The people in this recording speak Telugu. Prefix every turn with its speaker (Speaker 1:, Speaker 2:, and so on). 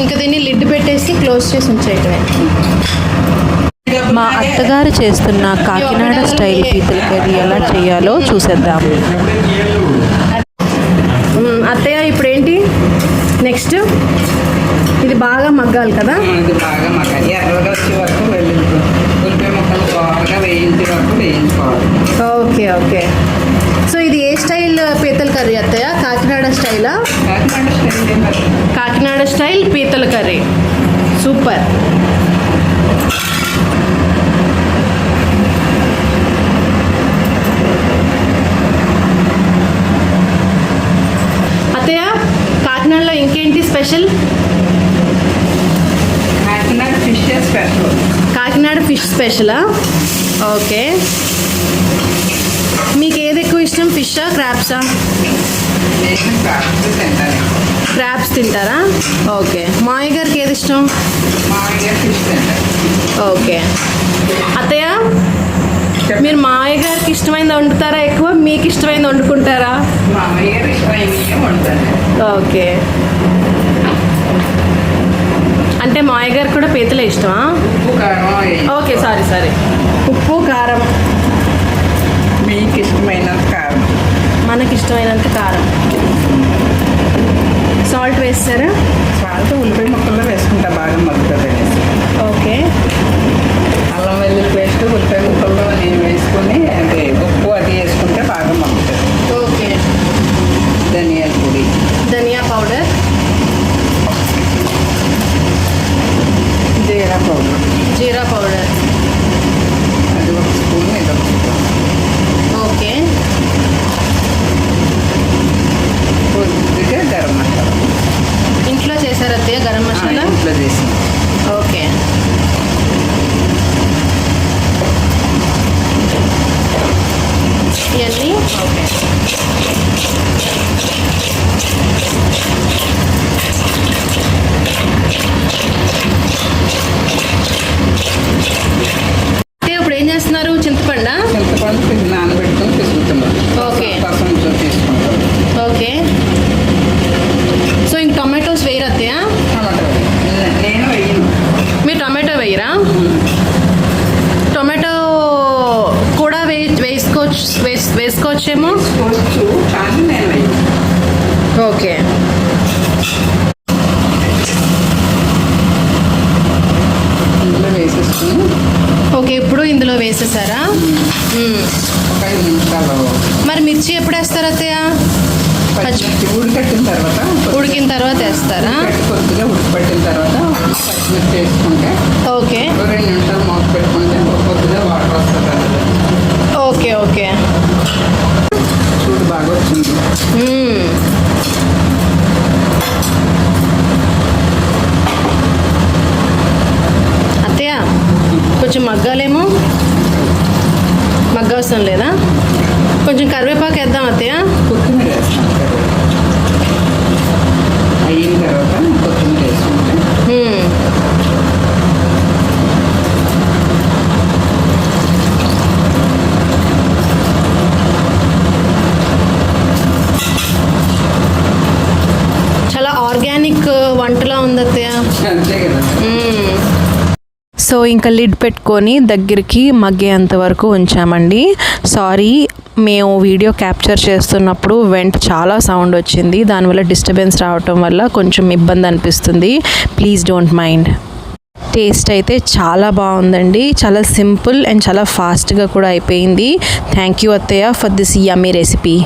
Speaker 1: ఇంకా దీన్ని లిడ్ పెట్టేసి క్లోజ్ చేసి ఉంచేయటమే.
Speaker 2: మా అత్తగారు చేస్తున్న కాకినాడ స్టైల్ పీతల కర్రీ ఎలా చేయాలో చూసేద్దాం.
Speaker 1: అత్తయ్య ఇప్పుడు ఏంటి నెక్స్ట్? ఇది బాగా మగ్గాలి కదా?
Speaker 3: ఇది బాగా మగ్గాలి, ఎర్రగా వచ్చే వరకు ఉల్లిపాయ ముక్కలు బాగా వేయించే వరకు వేయించుకోవాలి.
Speaker 1: Okay okay. సో ఇది ఏ స్టైల్ పీతల కర్రీ అత్తయ్య? కాకినాడ స్టైలా? కాకినాడ స్టైల్ పీతల కర్రీ, సూపర్. అత్తయ్య కాకినాడలో ఇంకేంటి special?
Speaker 3: Kakinada fish special.
Speaker 1: Kakinada fish స్పెషలా? ఓకే. మీకు ఏది ఎక్కువ ఇష్టం, ఫిషా క్రాబ్సా? క్రాబ్స్ తింటారా? ఓకే. మావయ్య గారికి ఏది ఇష్టం? ఓకే. అత్తయ్య మీరు మావయ్య గారికి ఇష్టమైంది వండుతారా ఎక్కువ, మీకు ఇష్టమైంది వండుకుంటారా? ఓకే. అంటే మావయ్య గారికి కూడా పీతలే ఇష్టమా? Okay, sorry. ఉప్పు కారం,
Speaker 3: మీకు ఇష్టమైనంత కారం,
Speaker 1: మనకి ఇష్టమైనంత కారం. సాల్ట్ వేస్తారా?
Speaker 3: సాల్ట్ ఉల్లిపాయ ముక్కల్లో వేసుకుంటా, బాగా మగ్గుతుంది అనేసి.
Speaker 1: ఓకే.
Speaker 3: అల్లం వెల్లుల్లి పేస్ట్ ఉల్లిపాయ ముక్కల్లో నేను వేసుకొని అంటే ఉప్పు అది వేసుకుంటే బాగా మగ్గుతుంది.
Speaker 1: ఓకే.
Speaker 3: ధనియాల పొడి,
Speaker 1: ధనియా పౌడర్, జీరా పౌడర్
Speaker 3: అది ఒక స్పూన్, ఇది ఒక స్పూన్.
Speaker 1: ఓకే.
Speaker 3: కొద్దిగా గరం మసాలా.
Speaker 1: ఇంట్లో చేశారు అత్తయ్య గరం మసాలా?
Speaker 3: ఇంట్లో చేసి.
Speaker 1: ఓకే. ఇవన్నీ ఓకే. ఇప్పుడు ఏం చేస్తున్నారు? చింతపండు
Speaker 3: నానబెట్టుకుని తీసుకుంటున్నాం.
Speaker 1: ఓకే.
Speaker 3: తీసుకుంటాం.
Speaker 1: ఓకే. సో ఇంక టొమాటోస్ వేయరు అత్తయ్య?
Speaker 3: నేను వేయను.
Speaker 1: మీరు టొమాటో వేయరా? టొమాటో కూడా వేసుకోవచ్చేమో.
Speaker 3: కానీ నేను వేయను.
Speaker 1: ఓకే.
Speaker 3: ఇందులో వేసేసుకుని.
Speaker 1: ఓకే, ఇప్పుడు ఇందులో వేసేసారా?
Speaker 3: ఒక 5 నిమిషాలు.
Speaker 1: మరి మిర్చి ఎప్పుడు వేస్తారు అత్తయ్య?
Speaker 3: ఉడికిన తర్వాత
Speaker 1: వేస్తారా?
Speaker 3: కొద్దిగా ఉడికిపెట్టిన తర్వాత పచ్చిమిర్చి వేసుకుంటే
Speaker 1: ఓకే.
Speaker 3: 2 నిమిషాలు మూత పెట్టుకుంటే కొద్దిగా వాటర్ వస్తుంది.
Speaker 1: Okay okay.
Speaker 3: చూడు బాగా వచ్చింది.
Speaker 1: అత్తయ్య కొంచెం మగ్గాలేమో? మగ్గవసరం లేదా? కొంచెం కరివేపాకు వేద్దాం అత్తయ్య.
Speaker 3: కొత్తిమీర వేస్తాం. అయిన తర్వాత కొత్తిమీర వేసుకుంటే
Speaker 1: చాలా ఆర్గానిక్ వంటలా ఉంది అత్తయ్య.
Speaker 3: అంతే కదా.
Speaker 2: సో ఇంకా లిడ్ పెట్టుకొని దగ్గరికి మగ్గేంత వరకు ఉంచామండి. సారీ, మేము వీడియో క్యాప్చర్ చేస్తున్నప్పుడు చాలా సౌండ్ వచ్చింది, దానివల్ల డిస్టర్బెన్స్ రావటం వల్ల కొంచెం ఇబ్బంది అనిపిస్తుంది, ప్లీజ్ డోంట్ మైండ్. టేస్ట్ అయితే చాలా బాగుందండి, చాలా సింపుల్ అండ్ చాలా ఫాస్ట్గా కూడా అయిపోయింది. థ్యాంక్ యూ అత్తయ్య ఫర్ దిస్ యమ్మీ రెసిపీ.